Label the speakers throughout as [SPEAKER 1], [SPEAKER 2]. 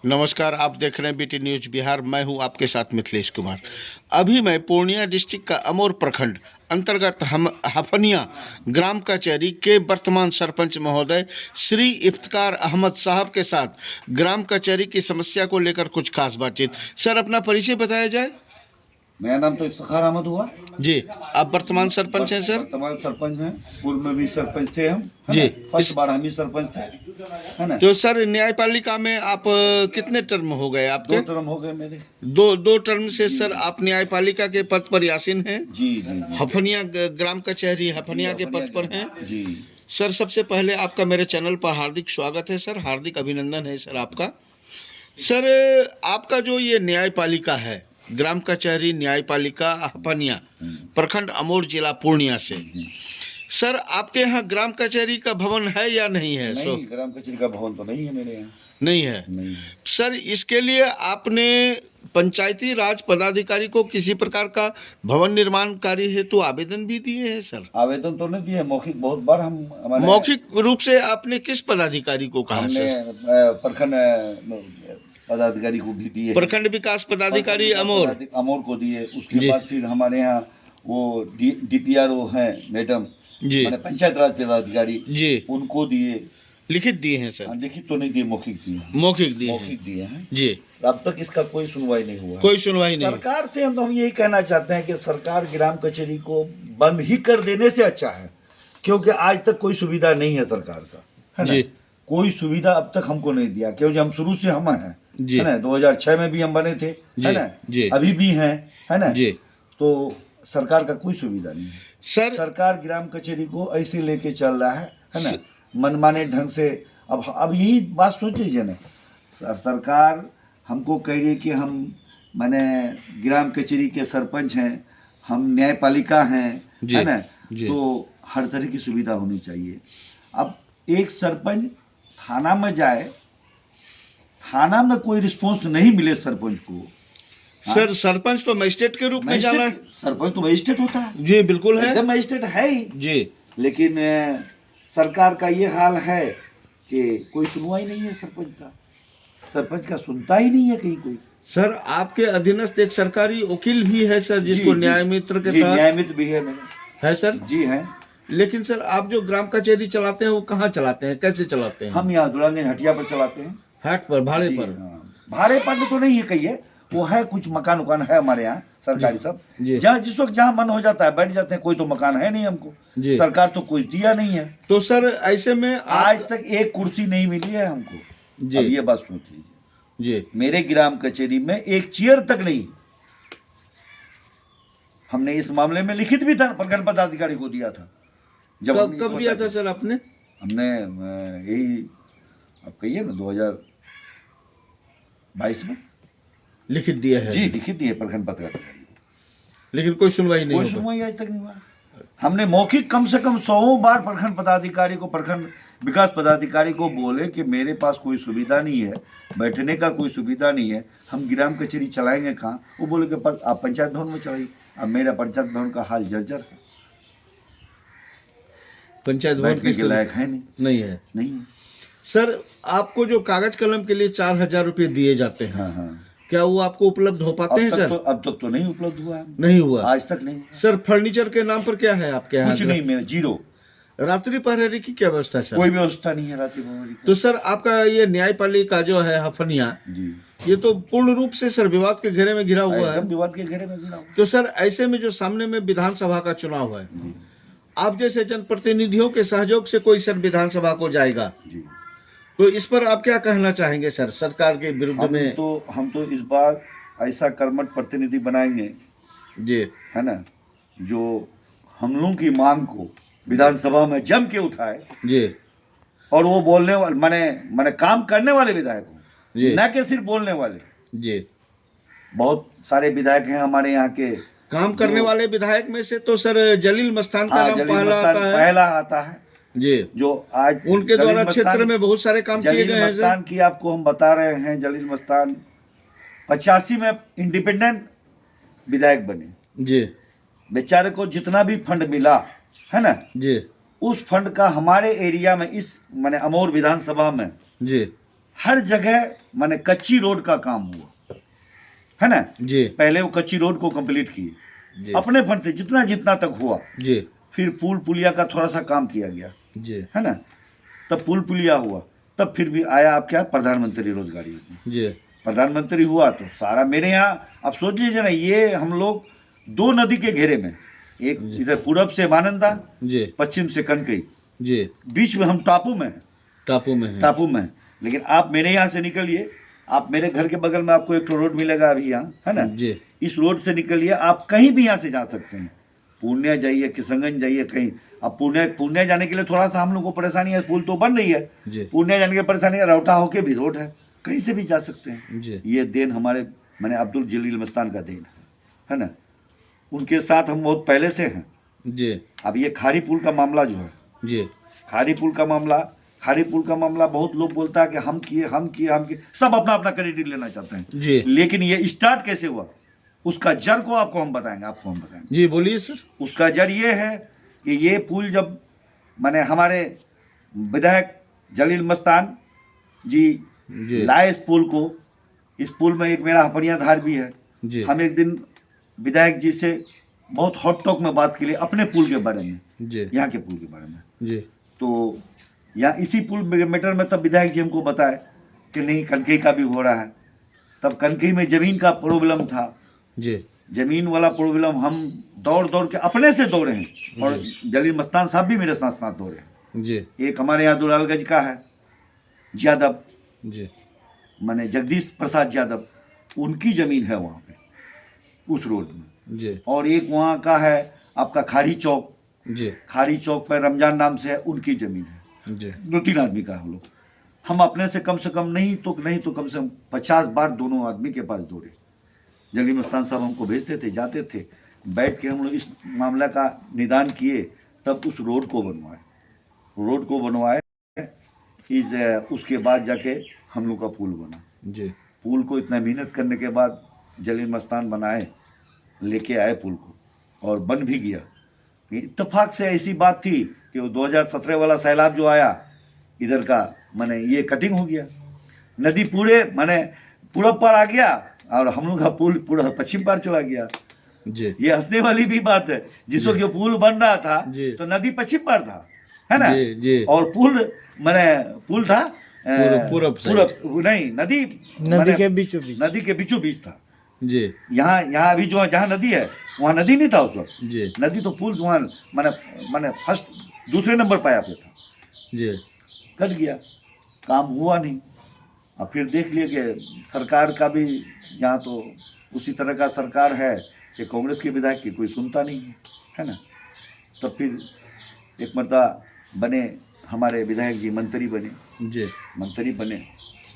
[SPEAKER 1] नमस्कार, आप देख रहे हैं बीटी न्यूज बिहार। मैं हूं आपके साथ मिथिलेश कुमार। अभी मैं पूर्णिया डिस्ट्रिक्ट का अमोर प्रखंड अंतर्गत हम हफनिया ग्राम कचहरी के वर्तमान सरपंच महोदय श्री इफ्तिकार अहमद साहब के साथ ग्राम कचहरी की समस्या को लेकर कुछ खास बातचीत। सर, अपना परिचय बताया जाए।
[SPEAKER 2] मेरा नाम तो इफ्तिकार अहमद हुआ।
[SPEAKER 1] जी, आप वर्तमान सरपंच हैं सर।
[SPEAKER 2] वर्तमान सरपंच हैं। पूर्व में भी सरपंच थे हम, है
[SPEAKER 1] जी।
[SPEAKER 2] ना? फर्स्ट बार हम ही सरपंच थे, है ना?
[SPEAKER 1] तो सर, न्यायपालिका में आप कितने टर्म हो गए आपके?
[SPEAKER 2] 2 टर्म हो गए मेरे।
[SPEAKER 1] दो टर्म से सर आप न्यायपालिका के पद पर आसीन हैं।
[SPEAKER 2] जी जी जी
[SPEAKER 1] हफनिया ग्राम कचहरी हफनिया के पद पर हैं।
[SPEAKER 2] जी।
[SPEAKER 1] सर, सबसे पहले आपका मेरे चैनल पर हार्दिक स्वागत है सर, हार्दिक अभिनंदन है सर आपका। सर, आपका जो ये न्यायपालिका है, ग्राम कचहरी न्यायपालिका हफनिया, प्रखंड अमोर, जिला पूर्णिया से, सर आपके यहाँ ग्राम कचहरी का भवन है या नहीं है?
[SPEAKER 2] नहीं, ग्राम कचहरी का भवन तो नहीं है मेरे यहाँ।
[SPEAKER 1] नहीं है।
[SPEAKER 2] नहीं।
[SPEAKER 1] सर, इसके लिए आपने पंचायती राज पदाधिकारी को किसी प्रकार का भवन निर्माण कार्य हेतु आवेदन भी दिए हैं सर?
[SPEAKER 2] आवेदन तो नहीं दिए, मौखिक बहुत बार हम हमारे
[SPEAKER 1] मौखिक रूप से आपने किस पदाधिकारी को कहा
[SPEAKER 2] हमने
[SPEAKER 1] सर?
[SPEAKER 2] प्रखंड पदाधिकारी को भी दिए।
[SPEAKER 1] प्रखंड विकास पदाधिकारी अमोर
[SPEAKER 2] अमोर को दिए।
[SPEAKER 1] जी।
[SPEAKER 2] उसके बाद फिर हमारे यहाँ वो DPRO हैं मैडम,
[SPEAKER 1] जी
[SPEAKER 2] मैंने पंचायत राज पदाधिकारी,
[SPEAKER 1] जी,
[SPEAKER 2] उनको दिए।
[SPEAKER 1] लिखित दिए हैं सर?
[SPEAKER 2] लिखित तो नहीं दिए, मौखिक दिए।
[SPEAKER 1] मौखिक दिए हैं
[SPEAKER 2] मौखिक दिए हैं।
[SPEAKER 1] जी।
[SPEAKER 2] अब तक इसका कोई सुनवाई नहीं हुआ।
[SPEAKER 1] कोई सुनवाई नहीं।
[SPEAKER 2] सरकार से हम यही कहना चाहते हैं कि सरकार ग्राम कचहरी को बंद ही कर देने से अच्छा है, क्योंकि आज तक कोई सुविधा नहीं है सरकार का, है ना?
[SPEAKER 1] जी।
[SPEAKER 2] कोई सुविधा अब तक हमको नहीं दिया, क्योंकि हम शुरू से हम हैं,
[SPEAKER 1] जी।
[SPEAKER 2] है ना? 2006 में भी हम बने थे,
[SPEAKER 1] जी।
[SPEAKER 2] है ना?
[SPEAKER 1] जी।
[SPEAKER 2] अभी भी हैं, है ना?
[SPEAKER 1] जी।
[SPEAKER 2] तो सरकार का कोई सुविधा नहीं है।
[SPEAKER 1] सर,
[SPEAKER 2] सरकार ग्राम कचहरी को ऐसे लेके चल रहा है ना? मनमाने ढंग से। अब यही बात सोच लीजिए ना, सरकार हमको कह रही है कि हम माने ग्राम कचहरी के सरपंच हैं, हम न्यायपालिका हैं, है ना? तो हर तरह की सुविधा होनी चाहिए। अब एक सरपंच थाना में जाए, थाना में कोई रिस्पॉन्स नहीं मिले सरपंच को।
[SPEAKER 1] सर, सरपंच तो मजिस्ट्रेट के रूप में जाना है।
[SPEAKER 2] सरपंच तो मजिस्ट्रेट होता है।
[SPEAKER 1] जी बिल्कुल है,
[SPEAKER 2] एकदम मजिस्ट्रेट है ही।
[SPEAKER 1] जी।
[SPEAKER 2] लेकिन सरकार का ये हाल है कि कोई सुनवाई नहीं है सरपंच का। सरपंच का सुनता ही नहीं है कहीं कोई।
[SPEAKER 1] सर, आपके अधीनस्थ एक सरकारी वकील भी है सर, जिसको न्याय मित्र के तहत
[SPEAKER 2] न्याय मित्र भी है मेरे।
[SPEAKER 1] है सर?
[SPEAKER 2] जी है।
[SPEAKER 1] लेकिन सर, आप जो ग्राम कचहरी चलाते हैं वो कहाँ चलाते हैं, कैसे चलाते हैं?
[SPEAKER 2] हम यहाँ दुल्हानगंज हटिया पर चलाते हैं।
[SPEAKER 1] हाट पर, भाड़े पर?
[SPEAKER 2] हाँ। भाड़े पर तो नहीं है कहिए, वो है कुछ मकान उकान है हमारे यहाँ सरकारी सब। जहाँ जिस वक्त जहाँ मन हो जाता है बैठ जाते हैं। कोई तो मकान है नहीं हमको, सरकार तो कुछ दिया नहीं है।
[SPEAKER 1] तो सर ऐसे में
[SPEAKER 2] आज तक एक कुर्सी नहीं मिली है हमको।
[SPEAKER 1] जी।
[SPEAKER 2] अब ये बात सोच लीजिए
[SPEAKER 1] जी,
[SPEAKER 2] मेरे ग्राम कचहरी में एक चेयर तक नहीं। हमने इस मामले में लिखित भी था, प्रखंड पदाधिकारी को दिया था।
[SPEAKER 1] कब दिया था सर आपने?
[SPEAKER 2] हमने यही अब कहिए ना 2022 में
[SPEAKER 1] लिखित दिया है?
[SPEAKER 2] जी, लिखित दिए प्रखंड पदाधिकारी को।
[SPEAKER 1] लेकिन कोई सुनवाई नहीं?
[SPEAKER 2] कोई सुनवाई आज तक नहीं हुआ। हमने मौखिक कम से कम 100 बार प्रखंड पदाधिकारी को, प्रखंड विकास पदाधिकारी को बोले कि मेरे पास कोई सुविधा नहीं है, बैठने का कोई सुविधा नहीं है, हम ग्राम कचहरी चलाएंगे कहाँ? वो बोले कि आप पंचायत भवन में चलाइए। अब मेरा पंचायत भवन का हाल जर्जर है,
[SPEAKER 1] पंचायत भवन
[SPEAKER 2] के लायक है
[SPEAKER 1] नहीं है।
[SPEAKER 2] नहीं है।
[SPEAKER 1] सर, आपको जो कागज कलम के लिए 4000 रुपये दिए जाते हैं,
[SPEAKER 2] हाँ हाँ,
[SPEAKER 1] क्या वो आपको उपलब्ध हो पाते हैं सर?
[SPEAKER 2] अब तक तो नहीं उपलब्ध हुआ है।
[SPEAKER 1] नहीं हुआ
[SPEAKER 2] आज तक नहीं।
[SPEAKER 1] सर, फर्नीचर के नाम पर क्या है आपके यहाँ?
[SPEAKER 2] कुछ नहीं, मेरा जीरो।
[SPEAKER 1] रात्रि पहरेरी की क्या व्यवस्था है सर?
[SPEAKER 2] कोई व्यवस्था नहीं है रात्रि पहरेरी की।
[SPEAKER 1] तो सर, आपका ये न्यायपालिका जो है हफनिया
[SPEAKER 2] जी,
[SPEAKER 1] ये तो पूर्ण रूप से सर विवाद के घेरे में घिरा हुआ है।
[SPEAKER 2] एकदम विवाद के घेरे में घिरा हुआ।
[SPEAKER 1] तो सर, ऐसे में जो सामने में विधानसभा का चुनाव है, आप जैसे जनप्रतिनिधियों के सहयोग से कोई सर विधानसभा को जाएगा
[SPEAKER 2] जी,
[SPEAKER 1] तो इस पर आप क्या कहना चाहेंगे सर, सरकार के विरुद्ध में?
[SPEAKER 2] हम तो इस बार ऐसा कर्मठ प्रतिनिधि बनाएंगे
[SPEAKER 1] जी,
[SPEAKER 2] है ना, जो हम लोगों की मांग को विधानसभा में जम के उठाए
[SPEAKER 1] जी,
[SPEAKER 2] और वो बोलने वाले माने काम करने वाले विधायक हो,
[SPEAKER 1] जी,
[SPEAKER 2] न कि सिर्फ बोलने वाले।
[SPEAKER 1] जी।
[SPEAKER 2] बहुत सारे विधायक हैं हमारे यहाँ के।
[SPEAKER 1] काम करने वाले विधायक में से तो सर जलील मस्तान का नाम
[SPEAKER 2] पहला आता है
[SPEAKER 1] जी,
[SPEAKER 2] जो आज
[SPEAKER 1] उनके द्वारा क्षेत्र में बहुत सारे काम किए गए हैं।
[SPEAKER 2] मस्तान की आपको हम बता रहे हैं, जलील मस्तान 85 में इंडिपेंडेंट विधायक बने
[SPEAKER 1] जी।
[SPEAKER 2] बेचारे को जितना भी फंड मिला है ना
[SPEAKER 1] जी,
[SPEAKER 2] उस फंड का हमारे एरिया में इस माने अमोर विधानसभा में
[SPEAKER 1] जी
[SPEAKER 2] हर जगह माने कच्ची रोड का काम हुआ, है ना।
[SPEAKER 1] जी
[SPEAKER 2] पहले वो कच्ची रोड को कंप्लीट किए
[SPEAKER 1] जी
[SPEAKER 2] अपने फंड से जितना जितना तक हुआ।
[SPEAKER 1] जी
[SPEAKER 2] फिर पुल पुलिया का थोड़ा सा काम किया गया,
[SPEAKER 1] जी
[SPEAKER 2] है ना। तब पुल पुलिया हुआ, तब फिर भी आया आप क्या प्रधानमंत्री रोजगार योजना।
[SPEAKER 1] जी
[SPEAKER 2] प्रधानमंत्री हुआ तो सारा मेरे यहाँ, अब सोच लीजिए ना, ये हम लोग दो नदी के घेरे में, एक इधर पूरब से मानंदा,
[SPEAKER 1] जी
[SPEAKER 2] पश्चिम से कनकई,
[SPEAKER 1] जी
[SPEAKER 2] बीच में हम टापू में हैं,
[SPEAKER 1] टापू में है।
[SPEAKER 2] टापू में हैं। लेकिन आप मेरे यहाँ से निकलिए, आप मेरे घर के बगल में आपको एक तो रोड मिलेगा अभी यहाँ, है ना।
[SPEAKER 1] जी
[SPEAKER 2] इस रोड से निकलिए, आप कहीं भी यहाँ से जा सकते हैं, पूर्णिया जाइए, किशनगंज जाइए, कहीं। अब पूर्णिया जाने के लिए थोड़ा सा हम लोग को परेशानी है, पुल तो बन रही है,
[SPEAKER 1] जी
[SPEAKER 2] पूर्णिया जाने की परेशानी है, रौटा होके भी रोड है, कहीं से भी जा सकते हैं।
[SPEAKER 1] जी
[SPEAKER 2] ये देन हमारे मैंने अब्दुल जलील मस्तान का देन है ना। उनके साथ हम बहुत पहले से हैं।
[SPEAKER 1] जी
[SPEAKER 2] अब ये खाड़ी पुल का मामला जो है,
[SPEAKER 1] जी
[SPEAKER 2] खाड़ी पुल का मामला बहुत लोग बोलता है कि हम किए, सब अपना अपना क्रेडिट लेना चाहते हैं।
[SPEAKER 1] जी
[SPEAKER 2] लेकिन ये स्टार्ट कैसे हुआ, उसका जड़ को आपको हम बताएंगे।
[SPEAKER 1] जी बोलिए सर।
[SPEAKER 2] उसका जड़ ये है कि ये पुल जब माने हमारे विधायक जलील मस्तान जी
[SPEAKER 1] जी
[SPEAKER 2] लाए इस पुल को, इस पुल में एक मेरा हपनिया धार भी है।
[SPEAKER 1] जी
[SPEAKER 2] हम एक दिन विधायक जी से बहुत हॉट टॉक में बात के लिए अपने पुल के बारे में,
[SPEAKER 1] जी
[SPEAKER 2] यहाँ के पुल के बारे में।
[SPEAKER 1] जी
[SPEAKER 2] तो यहाँ इसी पुल मैटर में तब विधायक जी हमको बताए कि नहीं, कनकई का भी हो रहा है। तब कनकई में ज़मीन का प्रॉब्लम था,
[SPEAKER 1] जी
[SPEAKER 2] ज़मीन वाला प्रॉब्लम हम दौड़ के अपने से दौड़े हैं, और जलील मस्तान साहब भी मेरे साथ साथ दौड़े हैं।
[SPEAKER 1] जी
[SPEAKER 2] एक हमारे यहाँ दुलालगंज का है यादव,
[SPEAKER 1] जी
[SPEAKER 2] माने जगदीश प्रसाद यादव, उनकी ज़मीन है वहाँ पे उस रोड में।
[SPEAKER 1] जी
[SPEAKER 2] और एक वहाँ का है आपका खाड़ी चौक,
[SPEAKER 1] जी
[SPEAKER 2] खाड़ी चौक पर रमजान नाम से है, उनकी ज़मीन है।
[SPEAKER 1] जी
[SPEAKER 2] 2-3 आदमी का हम लोग, हम अपने से कम नहीं तो कम से कम 50 बार दोनों आदमी के पास दौड़े। जलील मस्तान साहब हमको भेजते थे, जाते थे, बैठ के हम लोग इस मामला का निदान किए, तब उस रोड को बनवाए। उसके बाद जाके हम लोग का पुल बना।
[SPEAKER 1] जी
[SPEAKER 2] पुल को इतना मेहनत करने के बाद जलील मस्तान बनाए, लेके आए पुल को, और बन भी गया। इत्तेफाक से ऐसी बात थी कि वो 2017 वाला सैलाब जो आया, इधर का माने ये कटिंग हो गया, नदी पूरे माने पूरब पार आ गया, और हम लोग का पुल पूरा पश्चिम पार चला गया।
[SPEAKER 1] जी
[SPEAKER 2] ये हंसने वाली भी बात है, जिस वक्त जो पुल बन रहा था
[SPEAKER 1] जी।
[SPEAKER 2] तो नदी पश्चिम पार था, है ना।
[SPEAKER 1] जी जी
[SPEAKER 2] और पुल था
[SPEAKER 1] पूरब
[SPEAKER 2] नहीं, नदी नदी के बीचों बीच था।
[SPEAKER 1] जी
[SPEAKER 2] यहाँ अभी जो जहाँ नदी है वहाँ नदी नहीं था उस वक्त।
[SPEAKER 1] जी
[SPEAKER 2] नदी तो पुल वहाँ माने फर्स्ट दूसरे नंबर पाया पे था,
[SPEAKER 1] जी
[SPEAKER 2] कट गया, काम हुआ नहीं। अब फिर देख लिए कि सरकार का भी यहाँ तो उसी तरह का सरकार है कि कांग्रेस के विधायक की कोई सुनता नहीं है ना। तब फिर एक मरतबा बने हमारे विधायक जी, मंत्री बने,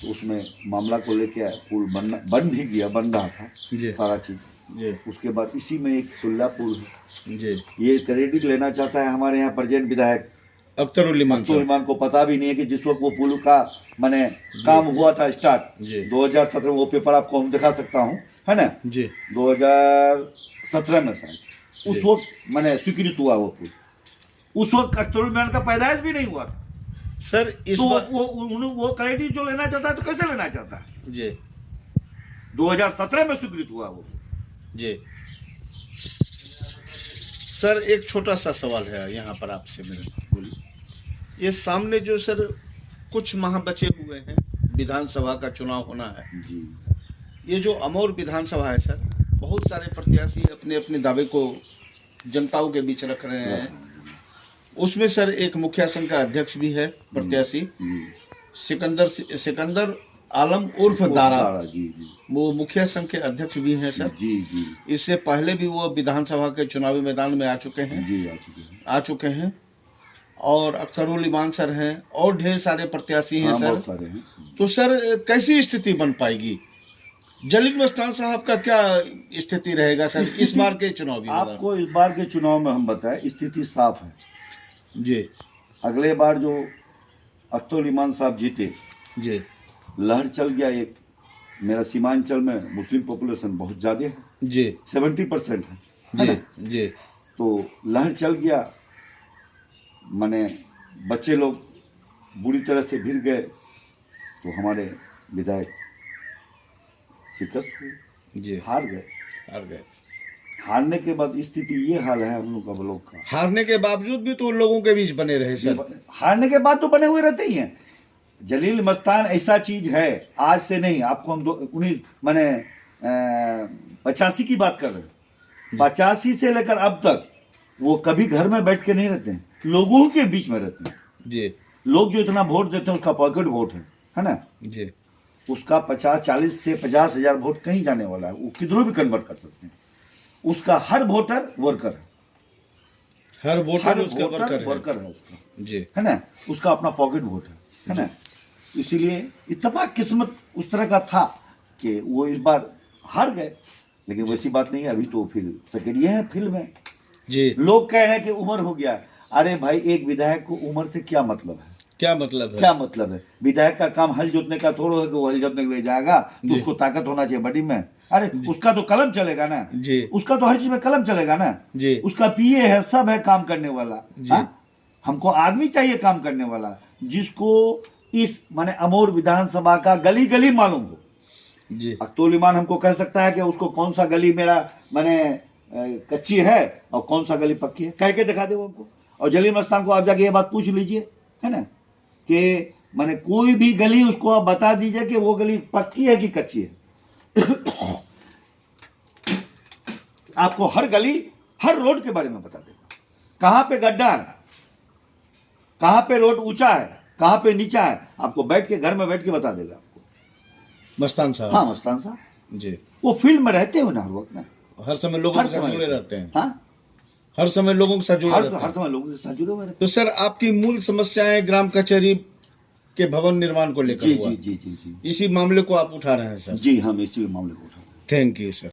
[SPEAKER 2] तो उसमें मामला को लेके पुल बन भी गया, बन रहा था
[SPEAKER 1] जी
[SPEAKER 2] सारा चीज़।
[SPEAKER 1] जी
[SPEAKER 2] उसके बाद इसी में एक सुल्ला पुल है,
[SPEAKER 1] जी
[SPEAKER 2] ये क्रेडिट लेना चाहता है हमारे यहाँ प्रेजेंट विधायक
[SPEAKER 1] अख्तरुल इमान साहब।
[SPEAKER 2] इमान को पता भी नहीं है कि जिस वक्त वो पुल का माने काम हुआ था स्टार्ट
[SPEAKER 1] जी
[SPEAKER 2] 2017, वो पेपर आपको हम दिखा सकता हूँ, है ना।
[SPEAKER 1] जी
[SPEAKER 2] 2017 में शायद उस वक्त माने स्वीकृत हुआ वो पुल। उस वक्त अख्तरुल इमान का पैदाइश भी नहीं हुआ था।
[SPEAKER 1] सर इस
[SPEAKER 2] तो
[SPEAKER 1] बार
[SPEAKER 2] वो क्रेडिट जो लेना चाहता है तो कैसे लेना चाहता है।
[SPEAKER 1] जी
[SPEAKER 2] 2017 में स्वीकृत हुआ वो।
[SPEAKER 1] जी सर एक छोटा सा सवाल है यहाँ पर आपसे मेरे, बोलिए। ये सामने जो सर कुछ माह बचे हुए हैं, विधानसभा का चुनाव होना है
[SPEAKER 2] जी।
[SPEAKER 1] ये जो अमौर विधानसभा है सर, बहुत सारे प्रत्याशी अपने अपने दावे को जनताओं के बीच रख रहे हैं। उसमें सर एक मुखिया संघ का अध्यक्ष भी है प्रत्याशी, सिकंदर आलम उर्फ दारा,
[SPEAKER 2] जी जी,
[SPEAKER 1] वो मुखिया संघ के अध्यक्ष भी हैं सर।
[SPEAKER 2] जी जी
[SPEAKER 1] इससे पहले भी वो विधानसभा के चुनावी मैदान में आ चुके हैं,
[SPEAKER 2] जी,
[SPEAKER 1] आ चुके हैं। और अख्तरुल इमान सर हैं, और ढेर सारे प्रत्याशी हैं
[SPEAKER 2] हाँ,
[SPEAKER 1] सर।
[SPEAKER 2] बहुत सारे हैं।
[SPEAKER 1] तो सर कैसी स्थिति बन पाएगी? जलील मस्तान साहब का क्या स्थिति रहेगा सर इस बार के चुनावी मैदान?
[SPEAKER 2] आपको इस बार के चुनाव में हम बताएं, स्थिति साफ है
[SPEAKER 1] जी।
[SPEAKER 2] अगले बार जो अख्तरुल इमान साहब जीते,
[SPEAKER 1] जी
[SPEAKER 2] लहर चल गया। एक मेरा सीमांचल में मुस्लिम पॉपुलेशन बहुत ज़्यादा है,
[SPEAKER 1] जी
[SPEAKER 2] 70% है
[SPEAKER 1] जी
[SPEAKER 2] ना?
[SPEAKER 1] जी
[SPEAKER 2] तो लहर चल गया, माने बच्चे लोग बुरी तरह से भिड़ गए, तो हमारे विधायक शिकस्त हुए,
[SPEAKER 1] जी
[SPEAKER 2] हार गए।
[SPEAKER 1] हार गए।
[SPEAKER 2] हारने के बाद स्थिति ये हाल है हम लोग का ब्लॉक का।
[SPEAKER 1] हारने के बावजूद भी तो उन लोगों के बीच बने रहे सर।
[SPEAKER 2] हारने के बाद तो बने हुए रहते ही हैं। जलील मस्तान ऐसा चीज है, आज से नहीं, आपको हम 85 की बात कर रहे हैं। 85 से लेकर अब तक वो कभी घर में बैठ के नहीं रहते हैं, लोगों के बीच में रहते हैं।
[SPEAKER 1] जी
[SPEAKER 2] लोग जो इतना वोट देते हैं उसका पॉकेट वोट है ना,
[SPEAKER 1] जी
[SPEAKER 2] उसका 40 से 50,000 वोट कहीं जाने वाला है, वो किधरों भी कन्वर्ट कर सकते हैं। उसका हर वोटर वर्कर है,
[SPEAKER 1] हर वोटर उसका
[SPEAKER 2] वर्कर है उसका,
[SPEAKER 1] जी
[SPEAKER 2] है ना, उसका अपना पॉकेट वोट है ना। इसीलिए इत्तेफाक किस्मत उस तरह का था कि वो इस बार हार गए, लेकिन वैसी बात नहीं है। अभी तो फिर सक्रिय है फील्ड में।
[SPEAKER 1] जी
[SPEAKER 2] लोग कह रहे हैं कि उम्र हो गया। अरे भाई, एक विधायक को उम्र से क्या मतलब है?
[SPEAKER 1] क्या मतलब है?
[SPEAKER 2] क्या मतलब है? विधायक का काम हल जोतने का थोड़ा है कि वो हल जोतने के लिए जाएगा, तो उसको ताकत होना चाहिए बॉडी में। अरे उसका तो कलम चलेगा ना
[SPEAKER 1] जी,
[SPEAKER 2] उसका तो हर चीज में कलम चलेगा ना
[SPEAKER 1] जी,
[SPEAKER 2] उसका पीए है, सब है काम करने वाला। हमको आदमी चाहिए काम करने वाला, जिसको इस माने अमोर विधानसभा का गली गली मालूम हो।
[SPEAKER 1] जी
[SPEAKER 2] अख्तुल ईमान हमको कह सकता है कि उसको कौन सा गली मेरा माने कच्ची है और कौन सा गली पक्की है, कह के दिखा दे वो हमको। और जलील मस्तान को आप जाके ये बात पूछ लीजिए, है ना, कि माने कोई भी गली उसको आप बता दीजिए कि वो गली पक्की है कि कच्ची है। आपको हर गली, हर रोड के बारे में बता देगा, कहाँ पे गड्ढा है, कहाँ पे रोड ऊंचा है, कहाँ पे नीचा है, आपको बैठ के घर में बैठ के बता देगा आपको।
[SPEAKER 1] मस्तान साहब।
[SPEAKER 2] हाँ, मस्तान साहब
[SPEAKER 1] जी,
[SPEAKER 2] वो फील्ड में रहते हो ना हर वक्त ना,
[SPEAKER 1] हर समय लोगों के साथ जुड़े रहते हैं।
[SPEAKER 2] हाँ,
[SPEAKER 1] हर समय लोगों के साथ जुड़े रहते हैं।
[SPEAKER 2] हर समय लोगों के साथ जुड़े हुए रहते
[SPEAKER 1] तो सर, आपकी मूल समस्याएं ग्राम कचहरी के भवन निर्माण को
[SPEAKER 2] हैं।
[SPEAKER 1] लेकर
[SPEAKER 2] जी
[SPEAKER 1] हुआ।
[SPEAKER 2] जी जी जी जी
[SPEAKER 1] इसी मामले को आप उठा रहे हैं सर।
[SPEAKER 2] जी, हम इसी मामले को उठा रहे हैं।
[SPEAKER 1] Thank you sir.